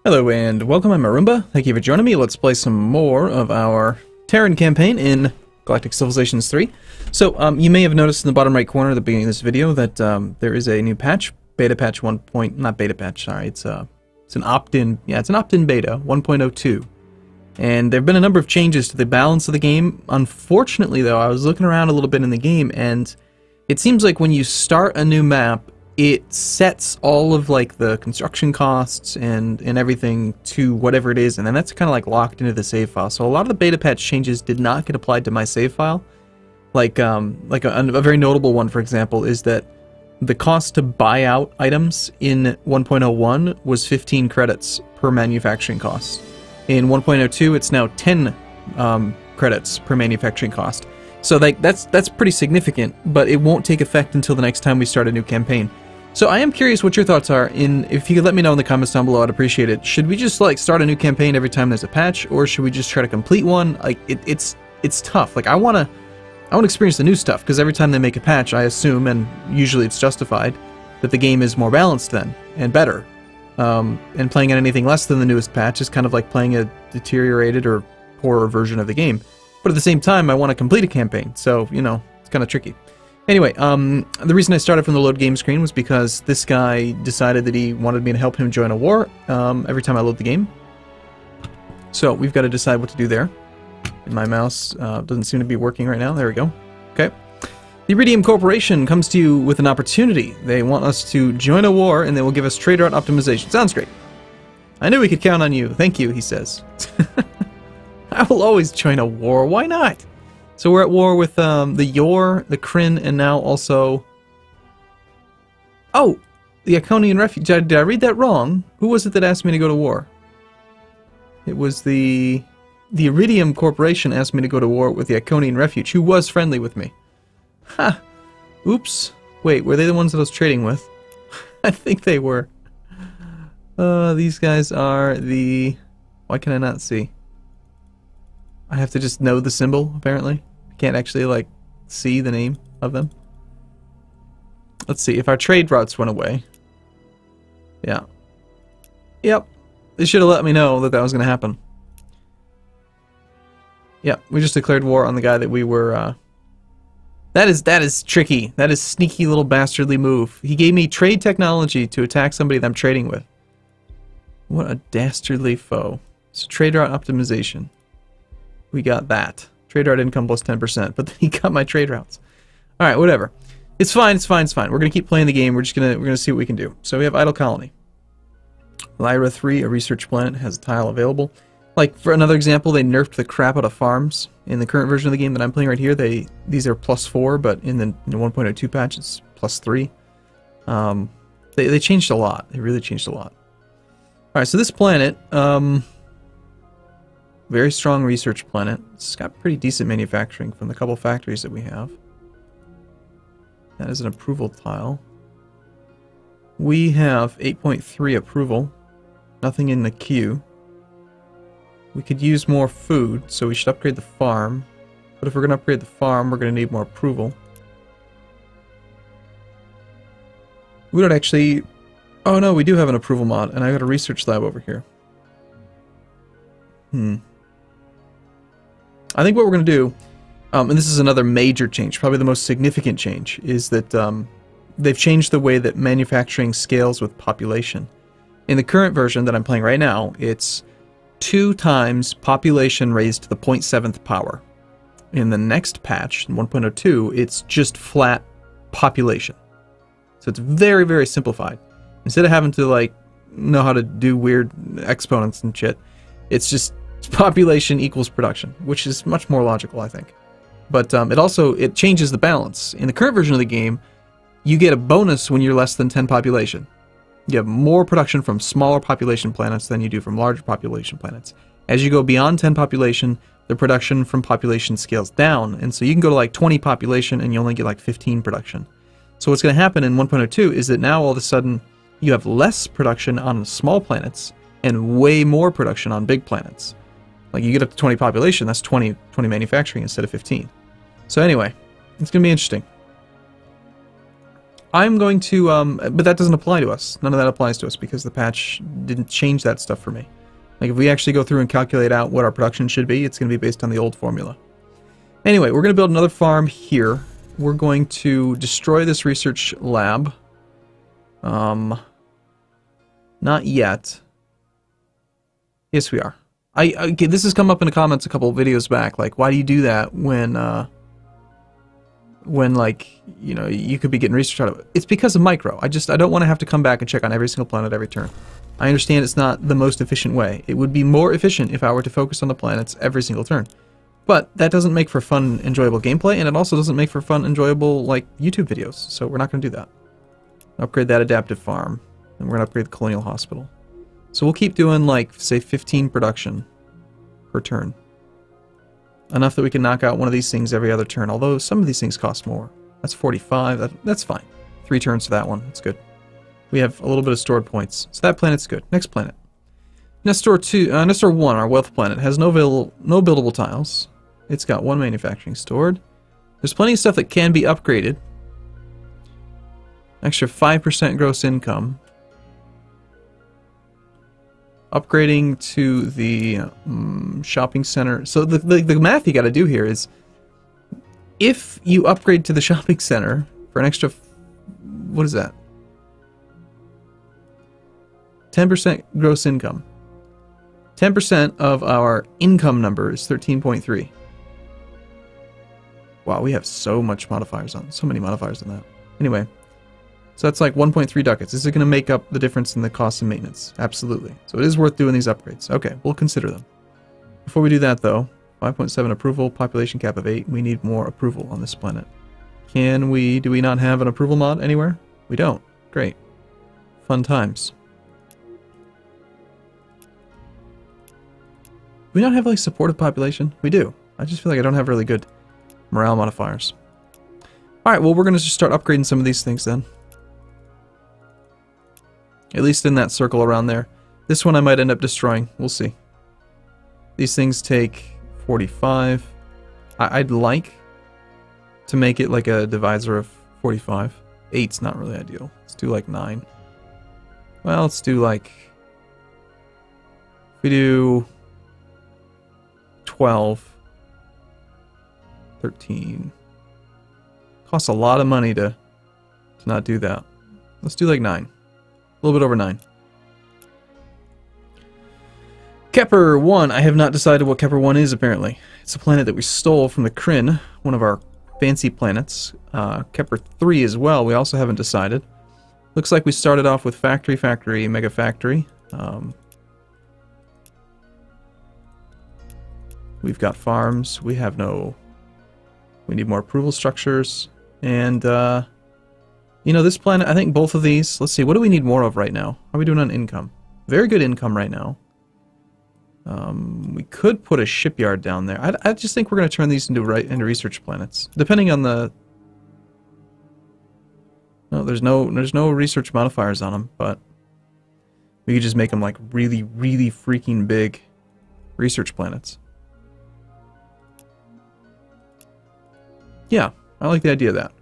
Hello and welcome, I'm Arumba. Thank you for joining me. Let's play some more of our Terran campaign in Galactic Civilizations 3. So, you may have noticed in the bottom right corner at the beginning of this video that there is a new patch, beta patch 1. Not beta patch, sorry, it's an opt-in, it's an opt-in beta 1.02. And there have been a number of changes to the balance of the game. Unfortunately though, I was looking around a little bit in the game and it seems like when you start a new map, it sets all of like the construction costs and everything to whatever it is, and then that's kind of like locked into the save file. So a lot of the beta patch changes did not get applied to my save file. Like a very notable one, for example, is that the cost to buy out items in 1.01 was 15 credits per manufacturing cost. In 1.02, it's now 10 credits per manufacturing cost. So like that's pretty significant, but it won't take effect until the next time we start a new campaign. So I am curious what your thoughts are. If you could let me know in the comments down below, I'd appreciate it. Should we just like start a new campaign every time there's a patch, or should we just try to complete one? Like it's tough. Like I wanna experience the new stuff, because every time they make a patch, I assume, and usually it's justified, that the game is more balanced then and better. And playing at anything less than the newest patch is kind of like playing a deteriorated or poorer version of the game. But at the same time, I want to complete a campaign, so you know it's kind of tricky. Anyway, the reason I started from the load game screen was because this guy decided that he wanted me to help him join a war every time I load the game. So we've got to decide what to do there. And my mouse doesn't seem to be working right now. There we go. Okay. The Iridium Corporation comes to you with an opportunity. They want us to join a war, and they will give us trade route optimization. Sounds great. I knew we could count on you. Thank you, he says. I will always join a war. Why not? So we're at war with the Yor, the Kryn, and now also... Oh! The Iconian Refuge. Did I read that wrong? Who was it that asked me to go to war? It was the Iridium Corporation asked me to go to war with the Iconian Refuge, who was friendly with me. Ha! Oops. Wait, were they the ones that I was trading with? I think they were. These guys are the... Why can I not see? I have to just know the symbol, apparently. I can't actually, like, see the name of them. Let's see, if our trade routes went away. Yeah. Yep. They should have let me know that that was going to happen. Yeah, we just declared war on the guy that we were, That is tricky. That is sneaky little bastardly move. He gave me trade technology to attack somebody that I'm trading with. What a dastardly foe. So trade route optimization. We got that. Trade route income plus 10%, but then he got my trade routes. Alright, whatever. It's fine, it's fine, it's fine. We're gonna keep playing the game, we're gonna see what we can do. So we have Idle Colony. Lyra 3, a research planet, has a tile available. Like, for another example, they nerfed the crap out of farms. In the current version of the game that I'm playing right here, these are +4, but in the 1.02 patch, it's +3. They changed a lot. They really changed a lot. Alright, so this planet, very strong research planet. It's got pretty decent manufacturing from the couple factories that we have. That is an approval tile. We have 8.3 approval. Nothing in the queue. We could use more food, so we should upgrade the farm. But if we're going to upgrade the farm, we're going to need more approval. We don't actually... Oh no, we do have an approval mod, and I got a research lab over here. I think what we're going to do, and this is another major change, probably the most significant change, is that they've changed the way that manufacturing scales with population. In the current version that I'm playing right now, it's 2 times population raised to the 0.7th power. In the next patch, in 1.02, it's just flat population. So it's very, very simplified. Instead of having to like know how to do weird exponents and shit, it's just population equals production, which is much more logical, I think. But it changes the balance. In the current version of the game, you get a bonus when you're less than 10 population. You have more production from smaller population planets than you do from larger population planets. As you go beyond 10 population, the production from population scales down, and so you can go to like 20 population and you only get like 15 production. So what's going to happen in 1.02 is that now all of a sudden you have less production on small planets and way more production on big planets. Like, you get up to 20 population, that's 20 manufacturing instead of 15. So anyway, it's going to be interesting. I'm going to, but that doesn't apply to us. None of that applies to us because the patch didn't change that stuff for me. Like, if we actually go through and calculate out what our production should be, it's going to be based on the old formula. Anyway, we're going to build another farm here. We're going to destroy this research lab. Not yet. Yes, we are. Okay, this has come up in the comments a couple of videos back. Like, why do you do that when like, you know, you could be getting research out of it? It's because of micro. I don't want to have to come back and check on every single planet every turn. I understand it's not the most efficient way. It would be more efficient if I were to focus on the planets every single turn. But that doesn't make for fun, enjoyable gameplay, and it also doesn't make for fun, enjoyable, like, YouTube videos. So we're not going to do that. Upgrade that adaptive farm. And we're going to upgrade the colonial hospital. So we'll keep doing, like, say, 15 production per turn. Enough that we can knock out one of these things every other turn, although some of these things cost more. That's 45. That's fine. 3 turns for that one. That's good. We have a little bit of stored points. So that planet's good. Next planet. Nestor 1, our wealth planet, has no buildable tiles. It's got 1 manufacturing stored. There's plenty of stuff that can be upgraded. Extra 5% gross income. Upgrading to the shopping center. So the math you got to do here is, if you upgrade to the shopping center for an extra, what is that? 10% gross income. 10% of our income number is 13.3. Wow, we have so much modifiers on, so many modifiers on that. Anyway, so that's like 1.3 ducats. This is going to make up the difference in the cost of maintenance. Absolutely. So it is worth doing these upgrades. Okay, we'll consider them. Before we do that, though, 5.7 approval, population cap of 8. We need more approval on this planet. Do we not have an approval mod anywhere? We don't. Great. Fun times. Do we not have, like, supportive population? We do. I just feel like I don't have really good morale modifiers. Alright, well, we're going to just start upgrading some of these things then. At least in that circle around there. This one I might end up destroying. We'll see. These things take 45. I'd like to make it like a divisor of 45. 8's not really ideal. Let's do like 9. Well, let's do like... If we do... 12, 13. Costs a lot of money to not do that. Let's do like 9. A little bit over 9. Kepler 1. I have not decided what Kepler 1 is, apparently. It's a planet that we stole from the Kryn, one of our fancy planets. Kepler 3 as well, we also haven't decided. Looks like we started off with factory, mega factory. We've got farms. We have no... We need more approval structures. And, you know, this planet, I think both of these... Let's see, what do we need more of right now? How are we doing on income? Very good income right now. We could put a shipyard down there. I just think we're going to turn these into research planets. Depending on the... No, there's no research modifiers on them, but... We could just make them, like, really, really freaking big research planets. Yeah, I like the idea of that.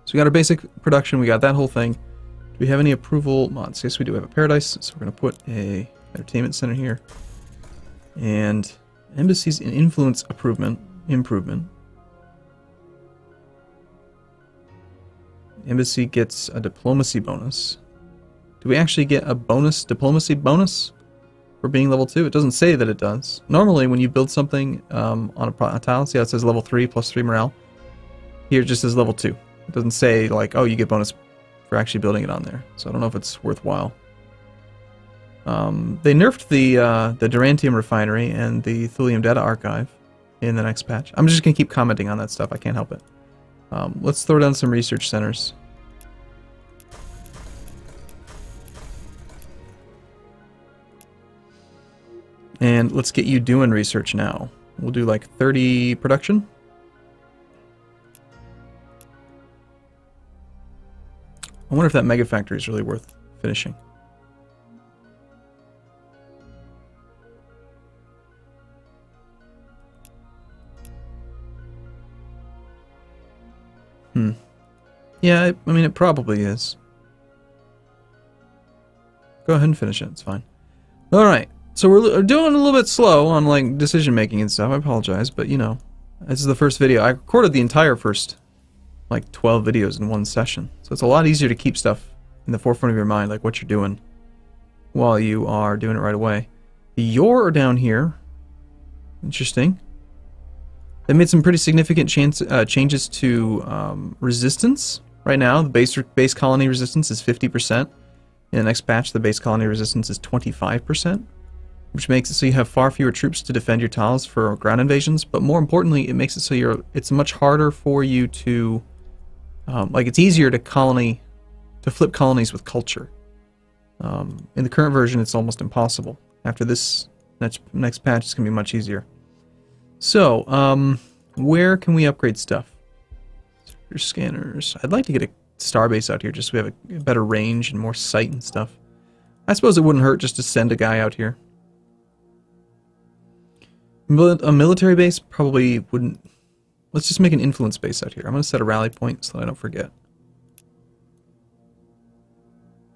So we got our basic production, we got that whole thing. Do we have any approval mods? Yes, we do have a paradise, so we're going to put a entertainment center here. And embassies and influence improvement. Embassy gets a diplomacy bonus. Do we actually get a bonus, diplomacy bonus? For being level 2? It doesn't say that it does. Normally, when you build something on a tile, see how it says level 3 plus 3 morale? Here it just says level 2. It doesn't say, like, oh, you get bonus for actually building it on there. So I don't know if it's worthwhile. They nerfed the Durantium refinery and the Thulium data archive in the next patch. I'm just going to keep commenting on that stuff. I can't help it. Let's throw down some research centers. And let's get you doing research now. We'll do like 30 production. I wonder if that mega factory is really worth finishing. Yeah, I mean, it probably is. Go ahead and finish it. It's fine. Alright. So we're doing a little bit slow on, like, decision making and stuff. I apologize, but, you know, this is the first video. I recorded the entire first, like, 12 videos in one session. So it's a lot easier to keep stuff in the forefront of your mind, like what you're doing, while you are doing it right away. You're down here. Interesting. They made some pretty significant changes to resistance. Right now, the base colony resistance is 50%. In the next patch, the base colony resistance is 25%, which makes it so you have far fewer troops to defend your tiles for ground invasions. But more importantly, it makes it so it's much harder for you to, like, it's easier to flip colonies with culture. In the current version, it's almost impossible. After this next patch, it's gonna be much easier. So, where can we upgrade stuff? Your scanners. I'd like to get a starbase out here just so we have a better range and more sight and stuff. I suppose it wouldn't hurt just to send a guy out here. A military base probably wouldn't. Let's just make an influence base out here. I'm going to set a rally point so that I don't forget.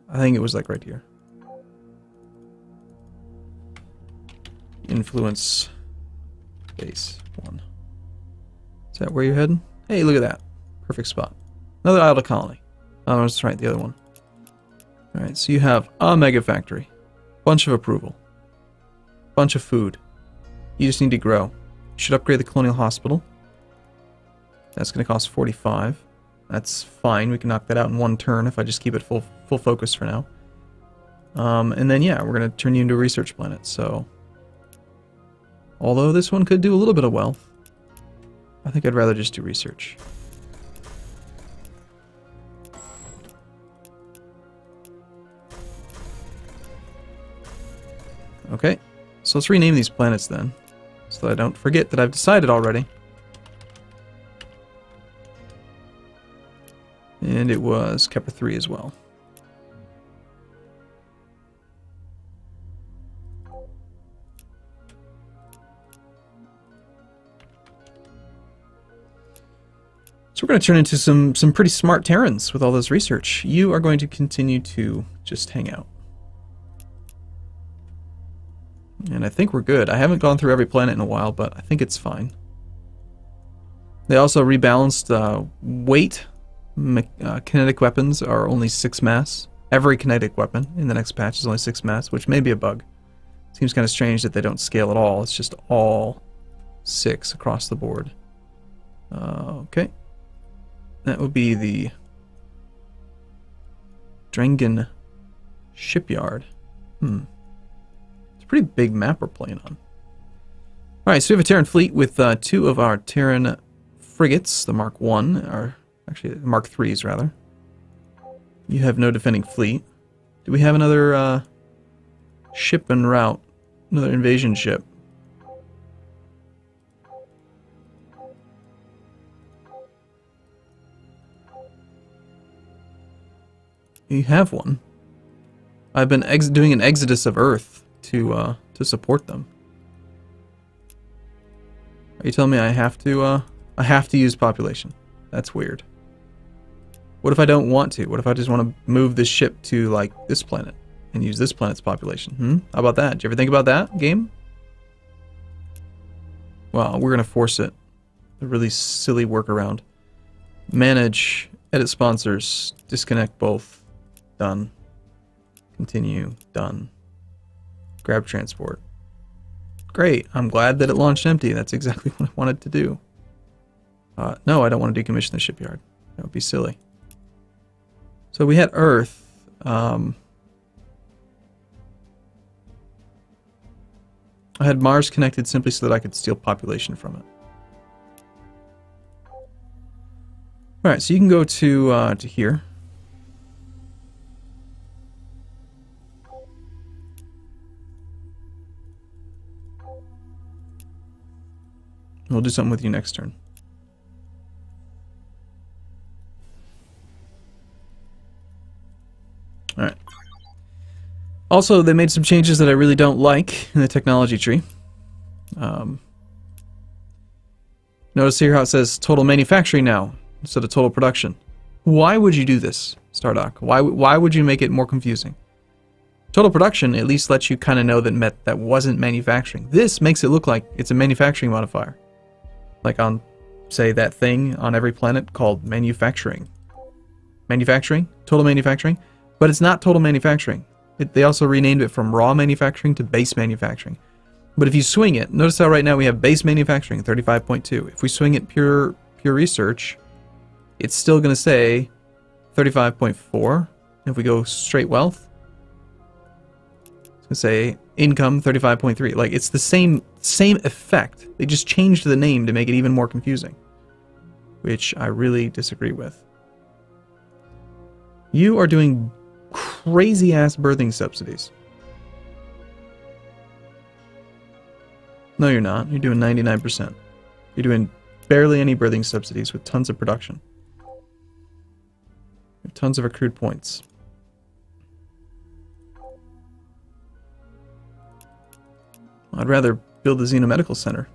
I think it was like right here. Influence base 1. Is that where you're heading? Hey, look at that. Perfect spot. Another idle colony. Oh, that's right, the other one. Alright, so you have a mega factory. Bunch of approval. Bunch of food. You just need to grow. You should upgrade the colonial hospital. That's going to cost 45. That's fine. We can knock that out in one turn if I just keep it full focus for now. And then, yeah, we're going to turn you into a research planet, so... Although this one could do a little bit of wealth, I think I'd rather just do research. Okay, so let's rename these planets then, so that I don't forget that I've decided already. And it was Kepler 3 as well. So we're going to turn into some pretty smart Terrans with all this research. You are going to continue to just hang out. And I think we're good. I haven't gone through every planet in a while, but I think it's fine. They also rebalanced weight. Kinetic weapons are only 6 mass. Every kinetic weapon in the next patch is only 6 mass, which may be a bug. Seems kind of strange that they don't scale at all. It's just all 6 across the board. Okay. That would be the Drengen shipyard. Pretty big map we're playing on. Alright, so we have a Terran fleet with 2 of our Terran frigates, the Mark 1, or actually Mark 3s rather. You have no defending fleet. Do we have another ship en route? Another invasion ship? You have one. I've been doing an exodus of Earth to support them. Are you telling me I have to use population? That's weird. What if I don't want to? What if I just want to move this ship to, like, this planet and use this planet's population? How about that? Did you ever think about that, game? Well, we're gonna force it. A really silly workaround. Manage, edit sponsors, disconnect both. Done. Continue. Done. Grab transport. Great. I'm glad that it launched empty. That's exactly what I wanted to do. No, I don't want to decommission the shipyard. That would be silly. So we had Earth. I had Mars connected simply so that I could steal population from it. Alright, so you can go to here. We'll do something with you next turn. Alright. Also, they made some changes that I really don't like in the technology tree. Notice here how it says total manufacturing now instead of total production. Why would you do this, Stardock? Why would you make it more confusing? Total production at least lets you kind of know that that wasn't manufacturing. This makes it look like it's a manufacturing modifier. Like on, say, that thing on every planet called manufacturing. Manufacturing? Total manufacturing? But it's not total manufacturing. They also renamed it from raw manufacturing to base manufacturing. But if you swing it, notice how right now we have base manufacturing, 35.2. If we swing it pure research, it's still going to say 35.4. If we go straight wealth, it's going to say income 35.3. Like, it's the same effect. They just changed the name to make it even more confusing, which I really disagree with. You are doing crazy-ass birthing subsidies. No, you're not. You're doing 99%. You're doing barely any birthing subsidies with tons of production. Tons of accrued points. I'd rather build a Xenomedical Center.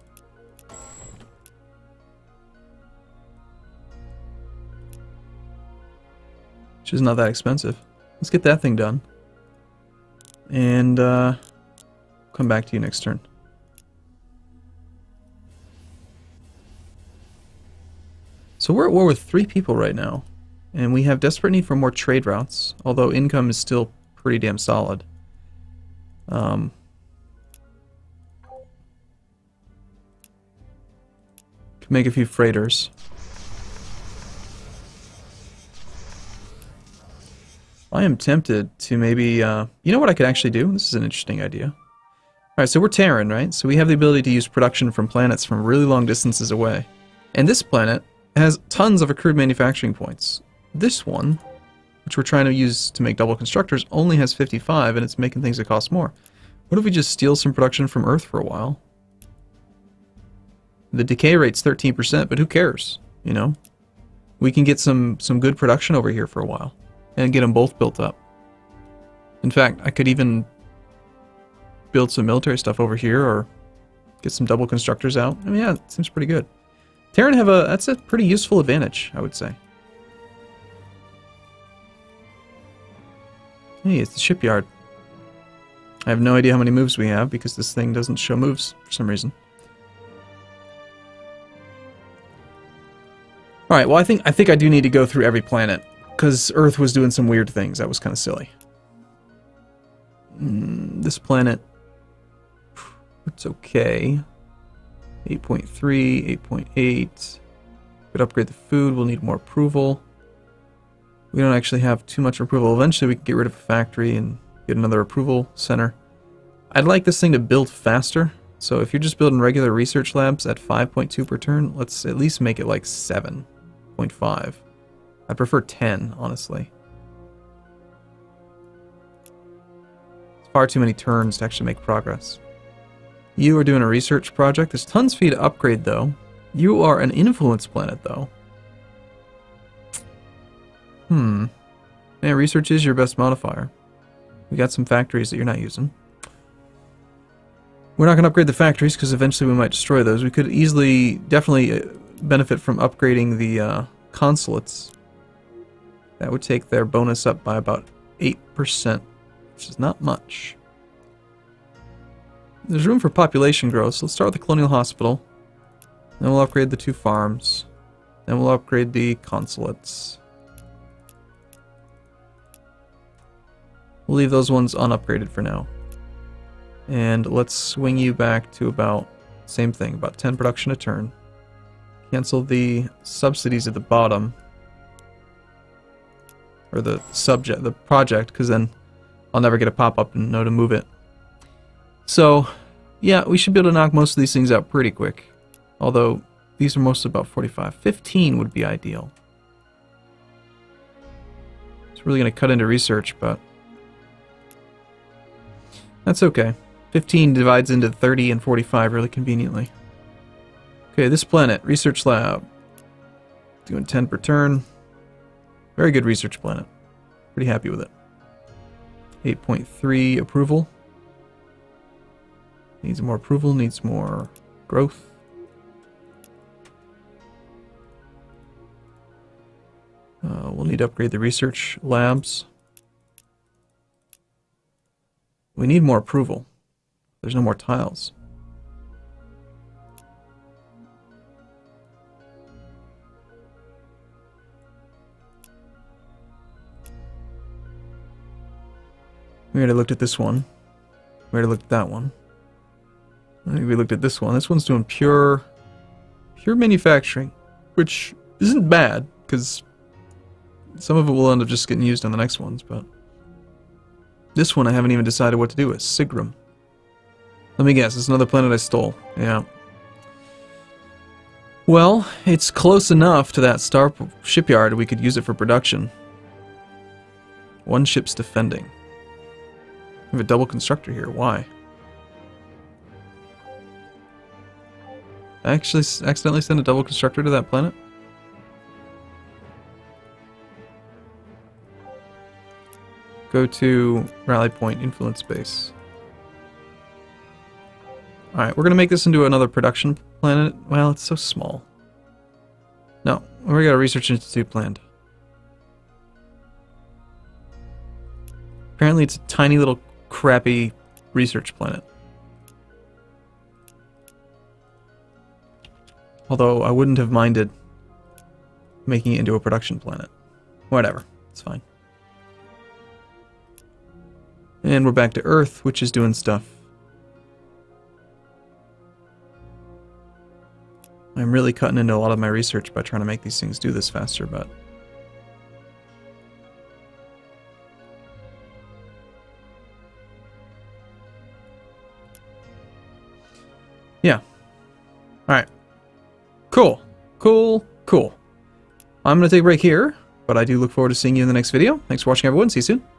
Which is not that expensive. Let's get that thing done. And come back to you next turn. So we're at war with 3 people right now. And we have desperate need for more trade routes, although income is still pretty damn solid. Can make a few freighters. I am tempted to maybe, you know what I could actually do? This is an interesting idea. Alright, so we're Terran, right? So we have the ability to use production from planets from really long distances away. And this planet has tons of accrued manufacturing points. This one, which we're trying to use to make double constructors, only has 55, and it's making things that cost more. What if we just steal some production from Earth for a while? The decay rate's 13%, but who cares, you know? We can get some good production over here for a while, and get them both built up. In fact, I could even build some military stuff over here, or get some double constructors out. I mean, yeah, it seems pretty good. Terran have that's a pretty useful advantage, I would say. Hey, it's the shipyard. I have no idea how many moves we have because this thing doesn't show moves for some reason. Alright, well I think I do need to go through every planet because Earth was doing some weird things. That was kind of silly. This planet, it's okay. 8.3, 8.8. Could upgrade the food, we'll need more approval. We don't actually have too much approval. Eventually we can get rid of a factory and get another approval center. I'd like this thing to build faster. So if you're just building regular research labs at 5.2 per turn, let's at least make it like 7.5. I prefer 10, honestly. It's far too many turns to actually make progress. You are doing a research project. There's tons for you to upgrade, though. You are an influence planet, though. Man, research is your best modifier. We got some factories that you're not using. We're not going to upgrade the factories because eventually we might destroy those. We could definitely benefit from upgrading the consulates. That would take their bonus up by about 8%, which is not much. There's room for population growth, so let's start with the Colonial Hospital. Then we'll upgrade the 2 farms. Then we'll upgrade the consulates. We'll leave those ones unupgraded for now. And let's swing you back to about, same thing, about 10 production a turn. Cancel the subsidies at the bottom. Or the project, because then I'll never get a pop-up and know to move it. So, yeah, we should be able to knock most of these things out pretty quick. Although, these are mostly about 45. 15 would be ideal. It's really going to cut into research, but that's okay. 15 divides into 30 and 45 really conveniently. Okay, this planet, research lab. Doing 10 per turn. Very good research planet. Pretty happy with it. 8.3 approval. Needs more approval, needs more growth. We'll need to upgrade the research labs. We need more approval. There's no more tiles. We already looked at this one. We already looked at that one. I think we looked at this one. This one's doing pure manufacturing, which isn't bad, because some of it will end up just getting used on the next ones, but this one I haven't even decided what to do with. Sigram. Let me guess, it's another planet I stole. Yeah. Well, it's close enough to that star shipyard we could use it for production. One ship's defending. We have a double constructor here. Why? I actually accidentally sent a double constructor to that planet? Go to Rally Point, Influence Base. Alright, we're going to make this into another production planet. Well, it's so small. No, we got a research institute planned. Apparently it's a tiny little crappy research planet. Although I wouldn't have minded making it into a production planet. Whatever, it's fine. And we're back to Earth, which is doing stuff. I'm really cutting into a lot of my research by trying to make these things do this faster, but... yeah. Alright. Cool. Cool. Cool. I'm going to take a break here, but I do look forward to seeing you in the next video. Thanks for watching, everyone. See you soon.